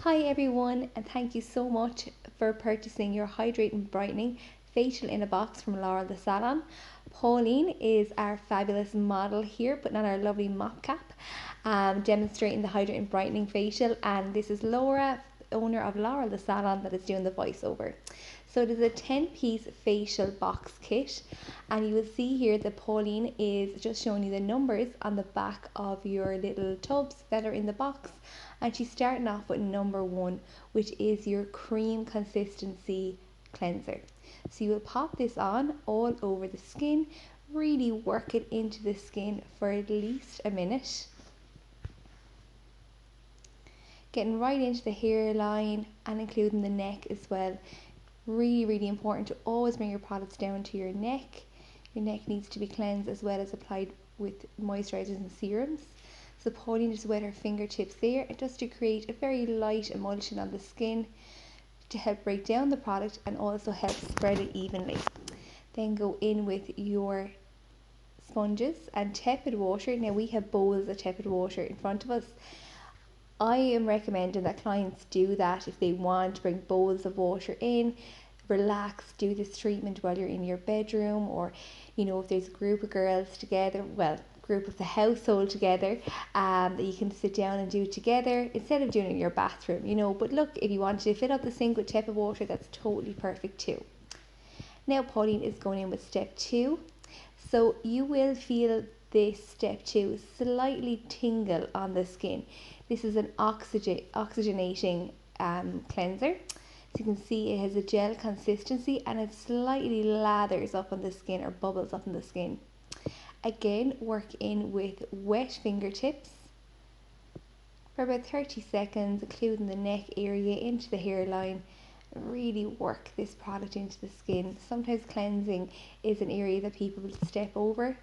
Hi everyone, and thank you so much for purchasing your Hydrate Brightening facial in a box from Laurel The Salon. Pauline is our fabulous model here, putting on our lovely mop cap, demonstrating the Hydrate Brightening facial, and this is Laura, owner of Laurel The Salon, that is doing the voiceover. So it is a 10-piece facial box kit, and you will see here that Pauline is just showing you the numbers on the back of your little tubs that are in the box, and she's starting off with number one, which is your cream consistency cleanser. So you will pop this on all over the skin, really work it into the skin for at least a minute, getting right into the hairline and including the neck as well. Really important to always bring your products down to your neck. Your neck needs to be cleansed as well as applied with moisturizers and serums. So Pauline just wet her fingertips there, and just to create a very light emulsion on the skin to help break down the product and also help spread it evenly. Then go in with your sponges and tepid water. Now we have bowls of tepid water in front of us. I am recommending that clients do that if they want to bring bowls of water in, relax, do this treatment while you're in your bedroom, or if there's a group of girls together, group of the household together, that you can sit down and do it together instead of doing it in your bathroom, but look, if you wanted to fill up the sink with tepid water, that's totally perfect too. Now Pauline is going in with step 2. So you will feel this step 2 slightly tingle on the skin. This is an oxygenating cleanser. So you can see it has a gel consistency and it slightly lathers up on the skin or bubbles up on the skin. Again, work in with wet fingertips for about 30 seconds, including the neck area into the hairline. Really work this product into the skin. Sometimes cleansing is an area that people will step over,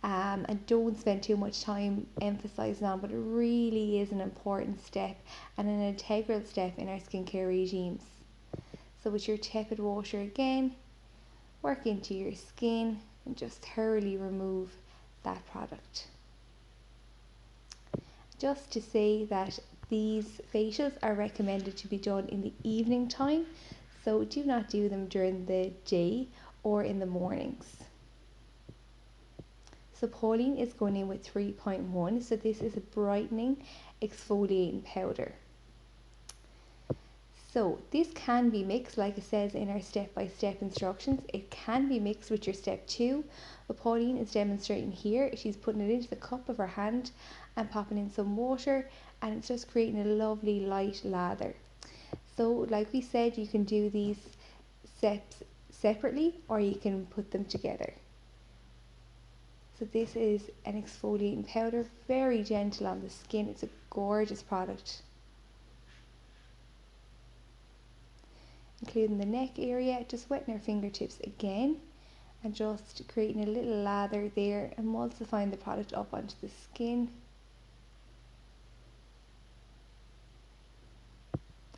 and don't spend too much time emphasizing on, but it really is an important step and an integral step in our skincare regimes. So with your tepid water again, work into your skin and just thoroughly remove that product. Just to say that these facials are recommended to be done in the evening time, so do not do them during the day or in the mornings. So Pauline is going in with 3.1, so this is a brightening exfoliating powder. So this can be mixed, like it says in our step-by-step instructions. It can be mixed with your step 2, but Pauline is demonstrating here. She's putting it into the cup of her hand and popping in some water, and it's just creating a lovely light lather. So like we said, you can do these steps separately or you can put them together. So this is an exfoliating powder, very gentle on the skin. It's a gorgeous product. Including the neck area, just wetting our fingertips again and just creating a little lather there, emulsifying the product up onto the skin.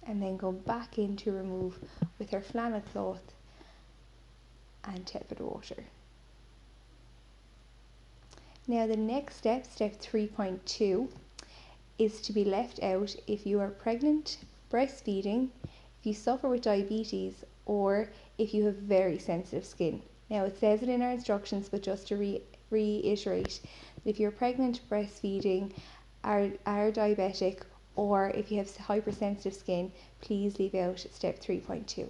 And then go back in to remove with our flannel cloth and tepid water. Now the next step, step 3.2, is to be left out if you are pregnant, breastfeeding, if you suffer with diabetes, or if you have very sensitive skin. Now it says it in our instructions, but just to reiterate, if you're pregnant, breastfeeding, are diabetic, or if you have hypersensitive skin, please leave out step 3.2.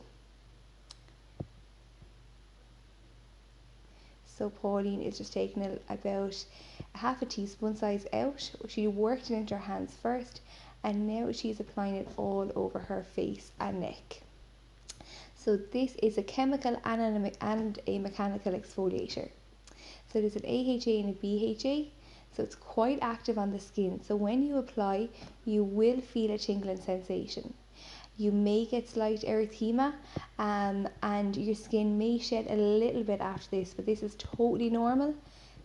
So Pauline is just taking about a half a teaspoon size out. She worked it into her hands first, and now she's applying it all over her face and neck. So this is a chemical and a mechanical exfoliator. So there's an AHA and a BHA, so it's quite active on the skin. So when you apply, you will feel a tingling sensation. You may get slight erythema, and your skin may shed a little bit after this, but this is totally normal.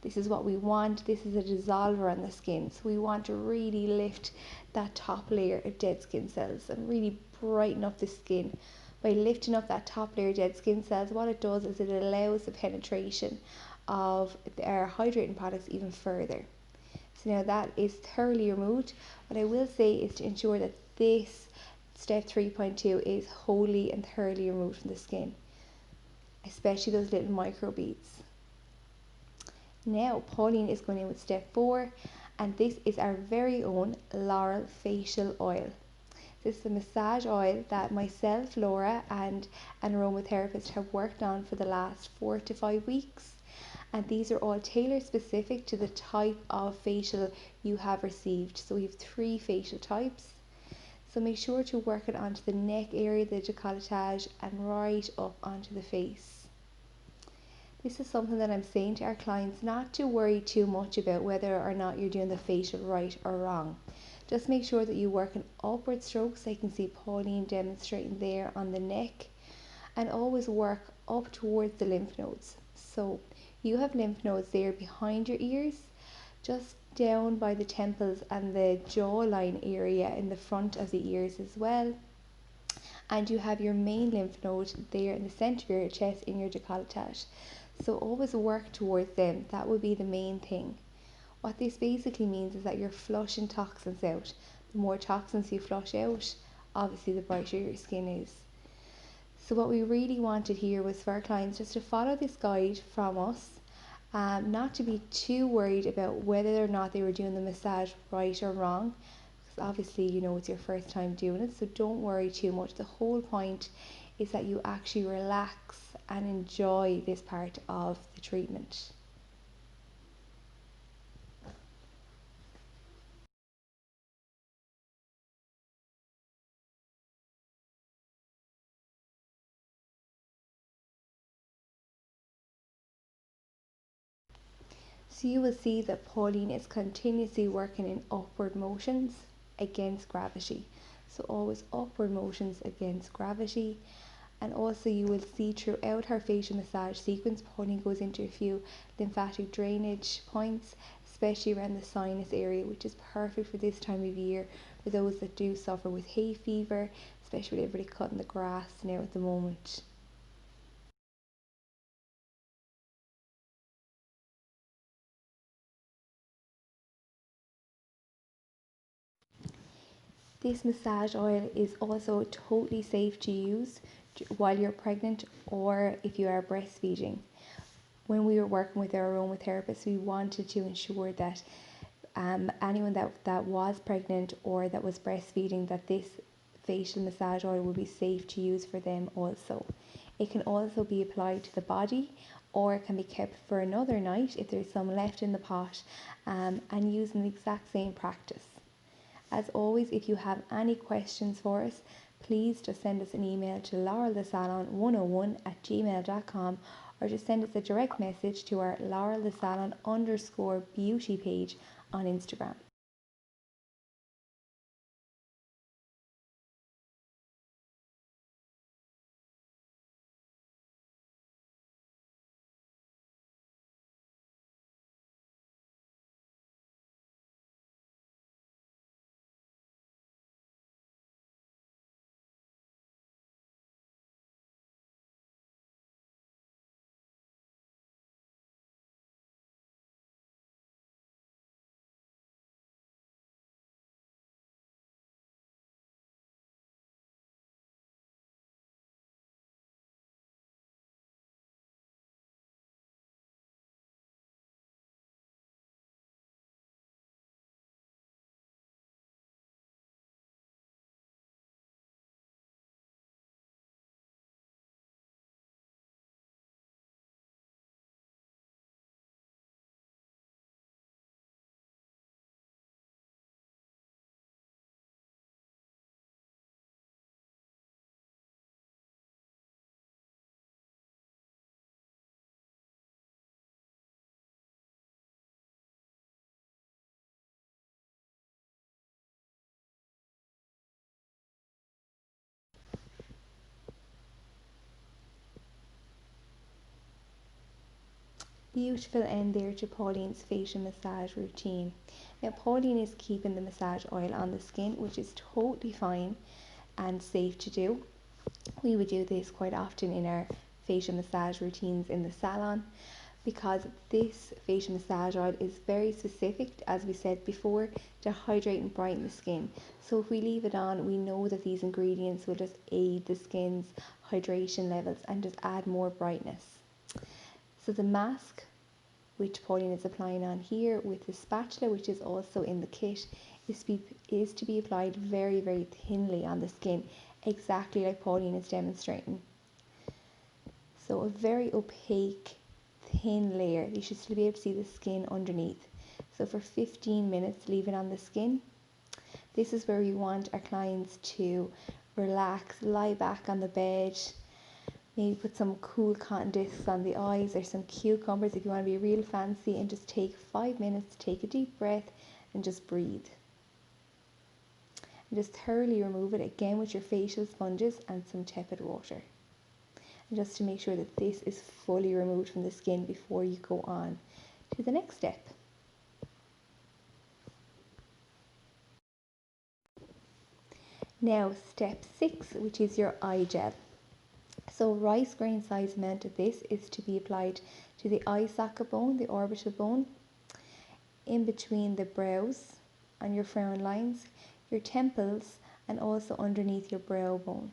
This is what we want. This is a dissolver on the skin, so we want to really lift that top layer of dead skin cells and really brighten up the skin. By lifting up that top layer of dead skin cells, what it does is it allows the penetration of our hydrating products even further. So now that is thoroughly removed, what I will say is to ensure that this Step 3.2 is wholly and thoroughly removed from the skin, especially those little microbeads. Now Pauline is going in with step 4, and this is our very own Laurel facial oil. This is a massage oil that myself, Laura, and an aromatherapist have worked on for the last 4 to 5 weeks. And these are all tailor specific to the type of facial you have received. So we have 3 facial types. So make sure to work it onto the neck area, the décolletage, and right up onto the face. This is something that I'm saying to our clients not to worry too much about whether or not you're doing the facial right or wrong. Just make sure that you work in upward strokes. I can see Pauline demonstrating there on the neck, and always work up towards the lymph nodes. So you have lymph nodes there behind your ears, just down by the temples and the jawline area in the front of the ears as well. And you have your main lymph node there in the center of your chest in your décolletage. So always work towards them. That would be the main thing. What this basically means is that you're flushing toxins out. The more toxins you flush out, obviously the brighter your skin is. So what we really wanted here was for our clients just to follow this guide from us, not to be too worried about whether or not they were doing the massage right or wrong, because obviously it's your first time doing it, so don't worry too much. The whole point is that you actually relax and enjoy this part of the treatment. So you will see that Pauline is continuously working in upward motions against gravity. So always upward motions against gravity. And also you will see throughout her facial massage sequence, Pauline goes into a few lymphatic drainage points, especially around the sinus area, which is perfect for this time of year for those that do suffer with hay fever, especially with everybody cutting the grass now at the moment. This massage oil is also totally safe to use while you're pregnant or if you are breastfeeding. When we were working with our aromatherapist, we wanted to ensure that anyone that was pregnant or that was breastfeeding, that this facial massage oil would be safe to use for them also. It can also be applied to the body, or it can be kept for another night if there's some left in the pot, and used in the exact same practice. As always, if you have any questions for us, please just send us an email to laurelthesalon101@gmail.com, or just send us a direct message to our laurelthesalon_beauty page on Instagram. Beautiful end there to Pauline's facial massage routine. Now Pauline is keeping the massage oil on the skin, which is totally fine and safe to do. We would do this quite often in our facial massage routines in the salon. because this facial massage oil is very specific, as we said before, to hydrate and brighten the skin. So if we leave it on, we know that these ingredients will just aid the skin's hydration levels and just add more brightness. So the mask, which Pauline is applying on here with the spatula, which is also in the kit, is to be applied very, very thinly on the skin, exactly like Pauline is demonstrating. So a very opaque, thin layer. You should still be able to see the skin underneath. So for 15 minutes, leave it on the skin. This is where we want our clients to relax, lie back on the bed, maybe put some cool cotton discs on the eyes or some cucumbers if you want to be real fancy, and just take 5 minutes, take a deep breath and just breathe. And just thoroughly remove it again with your facial sponges and some tepid water. And just to make sure that this is fully removed from the skin before you go on to the next step. Now step 6, which is your eye gel. So rice grain size amount of this is to be applied to the eye socket bone, the orbital bone, in between the brows and your frown lines, your temples, and also underneath your brow bone.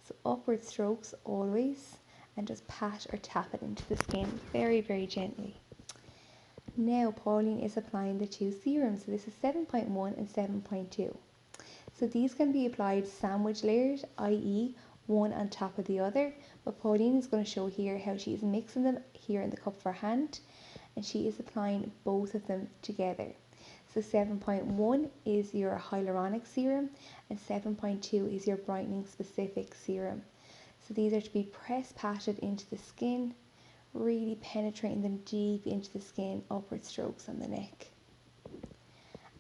So upward strokes always, and just pat or tap it into the skin very, very gently. Now Pauline is applying the two serums. So this is 7.1 and 7.2. So these can be applied sandwich layers, i.e. one on top of the other, but Pauline is going to show here how she is mixing them here in the cup of her hand, and she is applying both of them together. So 7.1 is your hyaluronic serum and 7.2 is your brightening specific serum. So these are to be press patted into the skin, really penetrating them deep into the skin, upward strokes on the neck.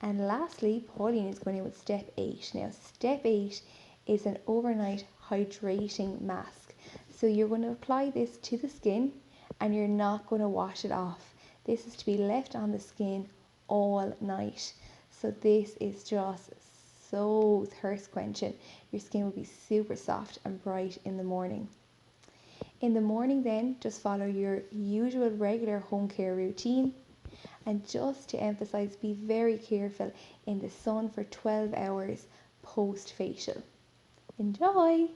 And lastly, Pauline is going in with step 8. Now step 8 is an overnight hydrating mask. So you're going to apply this to the skin and you're not going to wash it off. This is to be left on the skin all night. So this is just so thirst quenching. Your skin will be super soft and bright in the morning. In the morning then, just follow your usual regular home care routine. And just to emphasize, be very careful in the sun for 12 hours post facial. Enjoy!